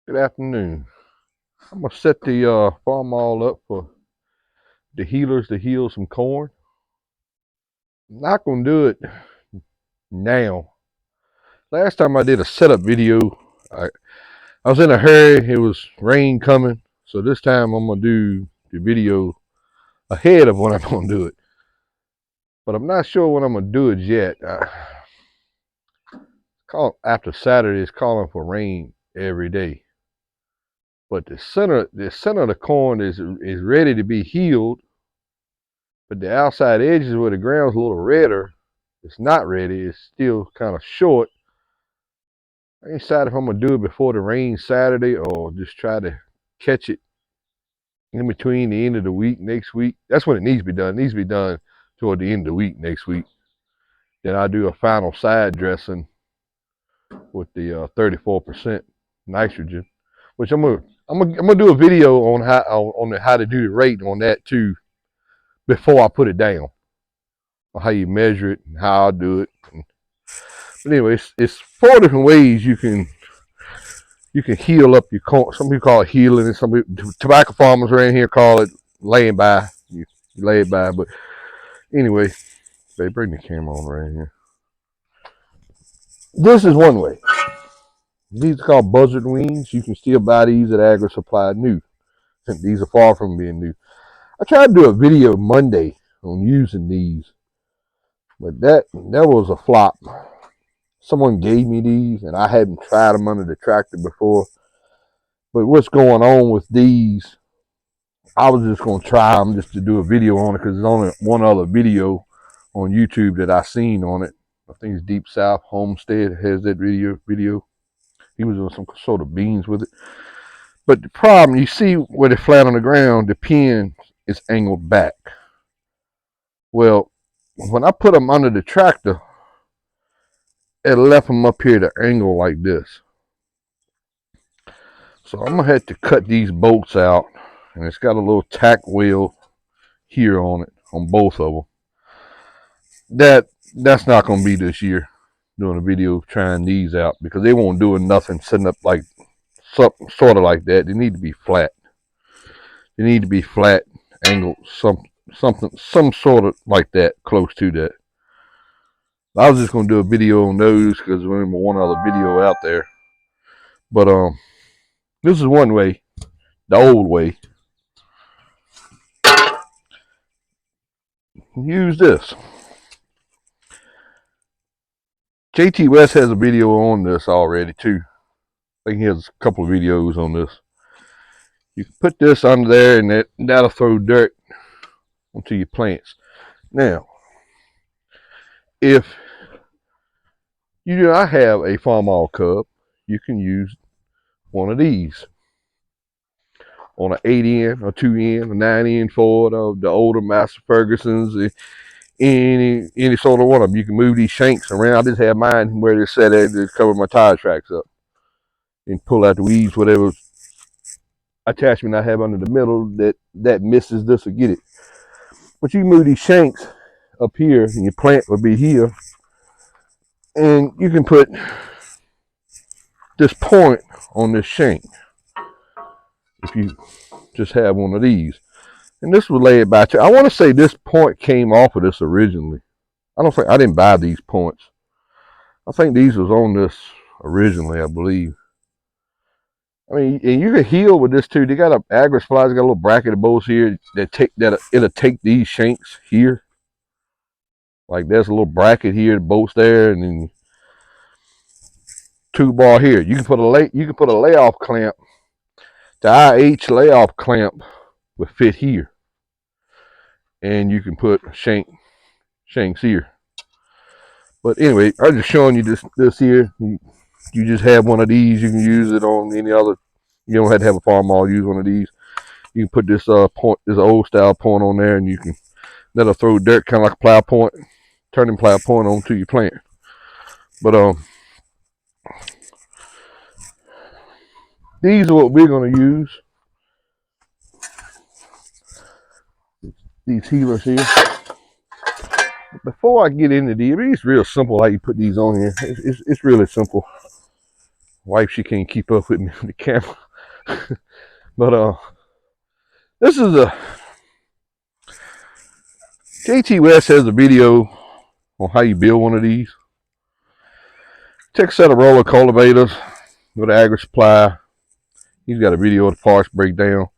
Good afternoon. I'm gonna set the farm all up for the healers to heal some corn. I'm not gonna do it now. Last time I did a setup video, I, I was in a hurry. It was rain coming, so this time I'm gonna do the video ahead of when I'm gonna do it. But I'm not sure when I'm gonna do it yet. After Saturday, it's calling for rain every day. But the center of the corn is ready to be healed. But the outside edges where the ground's a little redder, it's not ready. It's still kind of short. I ain't decided if I'm gonna do it before the rain Saturday or just try to catch it in between the end of the week next week. That's when it needs to be done. It needs to be done toward the end of the week next week. Then I'll do a final side dressing with the 34% nitrogen, which I'm gonna do a video on how to do the rate on that too before I put it down. On how you measure it and how I do it. But anyway, it's 4 different ways you can heal up your corn. Some people call it healing, and some people, tobacco farmers around here call it laying by. You lay it by. But anyway, they bring the camera on right here. This is one way. These are called buzzard wings. You can still buy these at Agri Supply new. These are far from being new. I tried to do a video Monday on using these, but that was a flop. Someone gave me these, and I hadn't tried them under the tractor before. But what's going on with these, I was just going to try them just to do a video on it because there's only one other video on YouTube that I seen on it. I think it's Deep South Homestead has that video. He was doing some sort of beans with it. But the problem, you see where they're flat on the ground, the pin is angled back. Well, when I put them under the tractor, it left them up here to angle like this. So I'm going to have to cut these bolts out. And it's got a little tack wheel here on it, on both of them. That's not going to be this year, doing a video trying these out, because they won't do nothing setting up like something sort of like that. They need to be flat. They need to be flat, angled, some sort of like that, close to that. I was just going to do a video on those because there's only one other video out there. But this is one way, the old way. Use this. JT West has a video on this already too. I think he has a couple of videos on this. You can put this under there, and that'll throw dirt onto your plants. Now, if you do not have a Farmall Cub, you can use one of these on an 8N, a 2N, a 9N Ford, the older Master Fergusons, any sort of one of them. You can move these shanks around. I just have mine where they're set at to cover my tire tracks up and pull out the weeds, whatever attachment I have under the middle that misses this will get it. But you can move these shanks up here, and your plant will be here, and you can put this point on this shank if you just have one of these, and this will lay it by. I want to say this point came off of this originally. I didn't buy these points. I think these was on this originally, I believe. I mean, and you can heal with this too. They got a Agri Supplies, got a little bracket of bolts here it'll take these shanks here. Like there's a little bracket here, the bolts there, and then 2-bar here. You can put a layoff clamp. The IH layoff clamp would fit here, and you can put shanks here. But anyway, I'm just showing you this here. You just have one of these. You can use it on any other. You don't have to have a Farmall. Use one of these. You can put this point, this old style point on there, and that'll throw dirt kind of like a plow point, turning plow point onto your plant. But these are what we're going to use. These healers here. Before I get into these, I mean, it's real simple how you put these on here. It's really simple. Wife, she can't keep up with me on the camera. But this is a JT West has a video on how you build one of these. Take a set of roller cultivators, go to Agri Supply. He's got a video of the parts breakdown.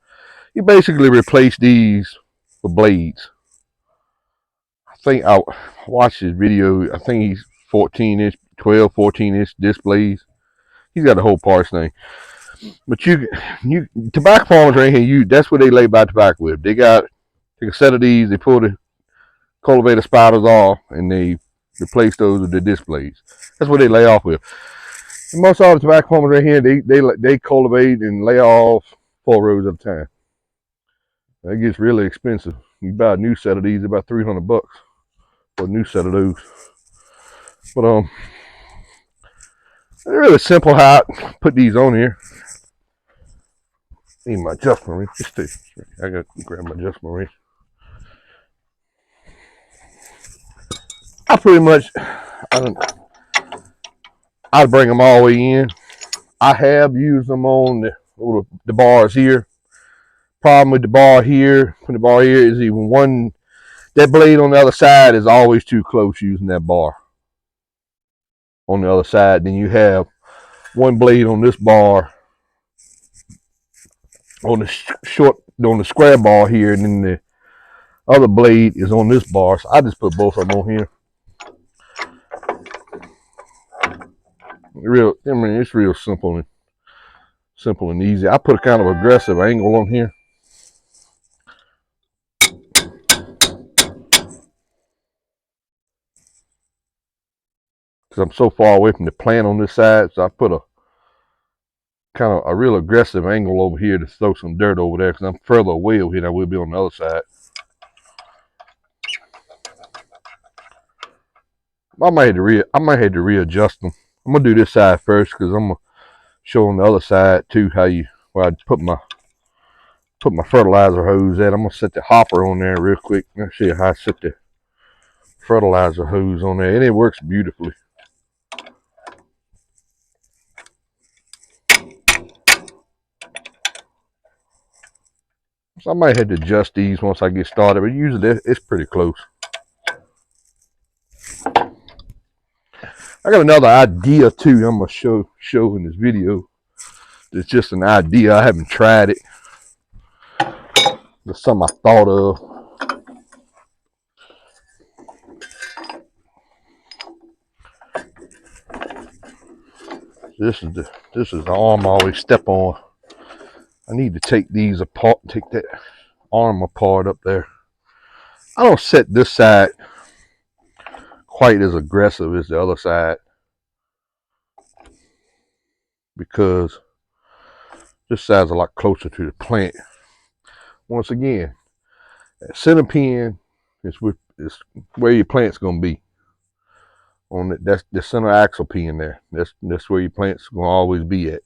You basically replace these with blades. I think I watched his video. I think he's 14-inch, 12, 14-inch displays. He's got the whole parts thing. But you tobacco farmers right here, that's what they lay by tobacco with. They got take a set of these, they pull the cultivator spiders off, and they replace those with the displays. That's what they lay off with. And most all the tobacco farmers right here, they cultivate and lay off 4 rows at a time. That gets really expensive. You buy a new set of these, about $300 for a new set of those. But it's really simple how I put these on here. Need my adjustment wrench. I gotta grab my adjustment wrench. I pretty much, I'd bring them all the way in. I have used them on the bars here. Problem with the bar here, when the bar here is even one, that blade on the other side is always too close using that bar. On the other side, then you have one blade on this bar, on the square bar here, and then the other blade is on this bar. So I just put both of them on here. It's real simple and easy. I put a kind of aggressive angle on here. Because I'm so far away from the plant on this side, so I put a kind of a real aggressive angle over here to throw some dirt over there, because I'm further away over here than I will be on the other side. I might have to readjust them. I'm gonna do this side first, because I'm gonna show on the other side too where I put my fertilizer hose at. I'm gonna set the hopper on there real quick. Let's show you how I set the fertilizer hose on there, and it works beautifully. So I might have to adjust these once I get started, but usually it's pretty close. I got another idea too I'm gonna show in this video. It's just an idea. I haven't tried it. It's something I thought of. This is the arm I always step on. I need to take these apart, take that arm apart up there. I don't set this side quite as aggressive as the other side, because this side's a lot closer to the plant. Once again, that center pin is where your plant's gonna be. That's the center axle pin there. That's where your plant's gonna always be at.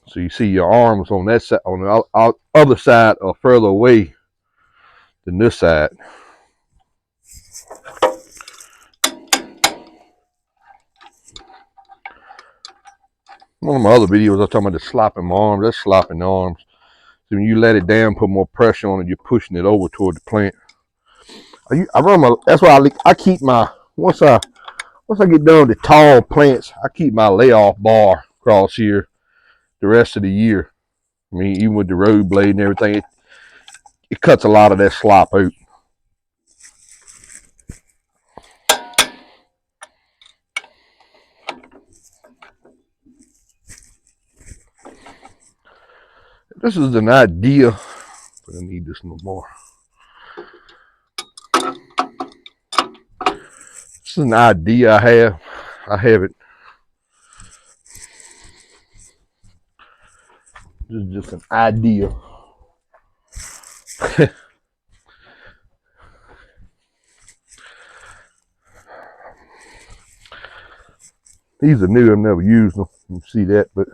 So you see your arms on that side, on the other side, are further away than this side. One of my other videos, I was talking about the slopping arms. That's slopping arms. So when you let it down, put more pressure on it, you're pushing it over toward the plant. That's why I keep my, once I get done with the tall plants, I keep my layoff bar across here the rest of the year. I mean, even with the road blade and everything, it cuts a lot of that slop out. This is an idea. I need this no more. This is an idea I have. I have it. This is just an idea. These are new. I've never used them. You can see that, but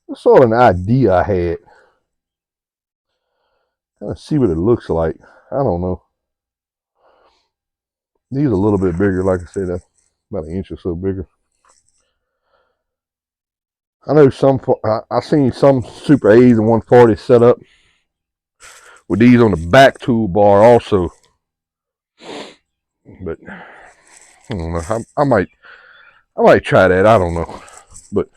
it's sort of an idea I had. Kind of see what it looks like. I don't know. These are a little bit bigger, like I said, about an inch or so bigger. I know I seen some Super A's and 140 set up with these on the back toolbar also. But I don't know. I might try that. I don't know. But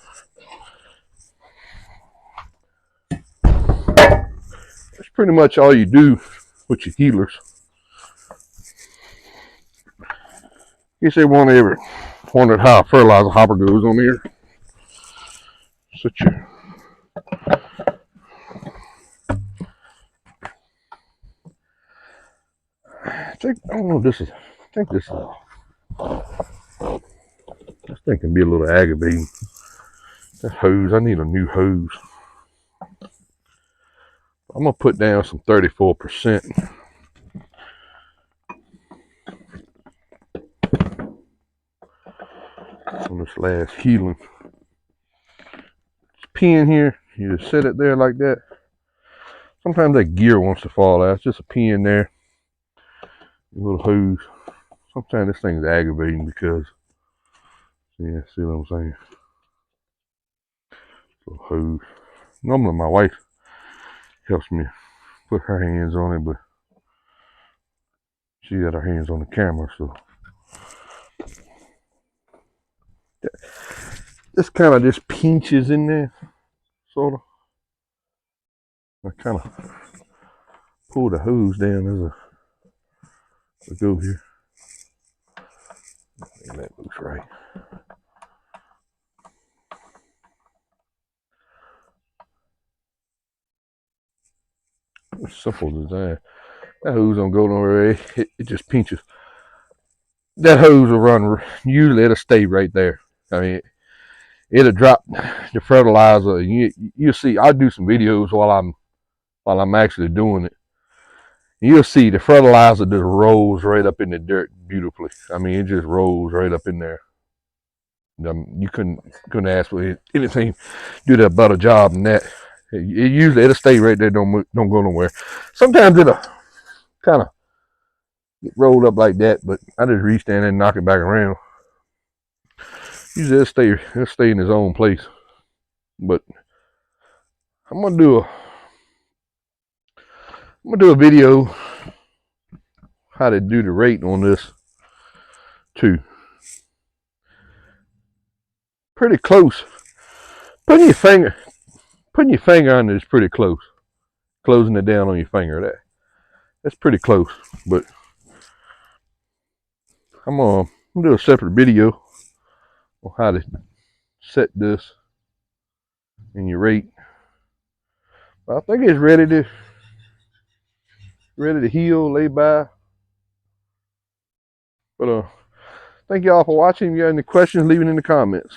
that's pretty much all you do with your healers. In case they wondered how a fertilizer hopper goes on here. Such a I don't know. This thing can be a little aggravating. That hose. I need a new hose. I'm gonna put down some 34% on this last healing. This pin here, you just set it there like that. Sometimes that gear wants to fall out. It's just a pin there, a little hose. Sometimes this thing's aggravating because, yeah, see what I'm saying? Little hose. Normally my wife helps me put her hands on it, but she got her hands on the camera, so this kind of just pinches in there, sort of. I kind of pull the hose down as I go here. And that looks right. Simple design. That hose don't go nowhere. It just pinches. That hose will run. Usually it'll stay right there. I mean, it'll drop the fertilizer. You see. I'll do some videos while I'm actually doing it. You'll see the fertilizer just rolls right up in the dirt beautifully. I mean, it just rolls right up in there. You couldn't ask for anything do that better job than that. It'll stay right there. Don't go nowhere. Sometimes it'll kind of get rolled up like that, but I just reach down and knock it back around. Usually it'll stay in its own place. But I'm gonna do a video how to do the rate on this too. Pretty close. Putting your finger on it is pretty close. Closing it down on your finger, that's pretty close. But I'm gonna do a separate video on how to set this in your rate. I think it's ready to heal, lay by. But thank y'all for watching. If you got any questions, leave it in the comments.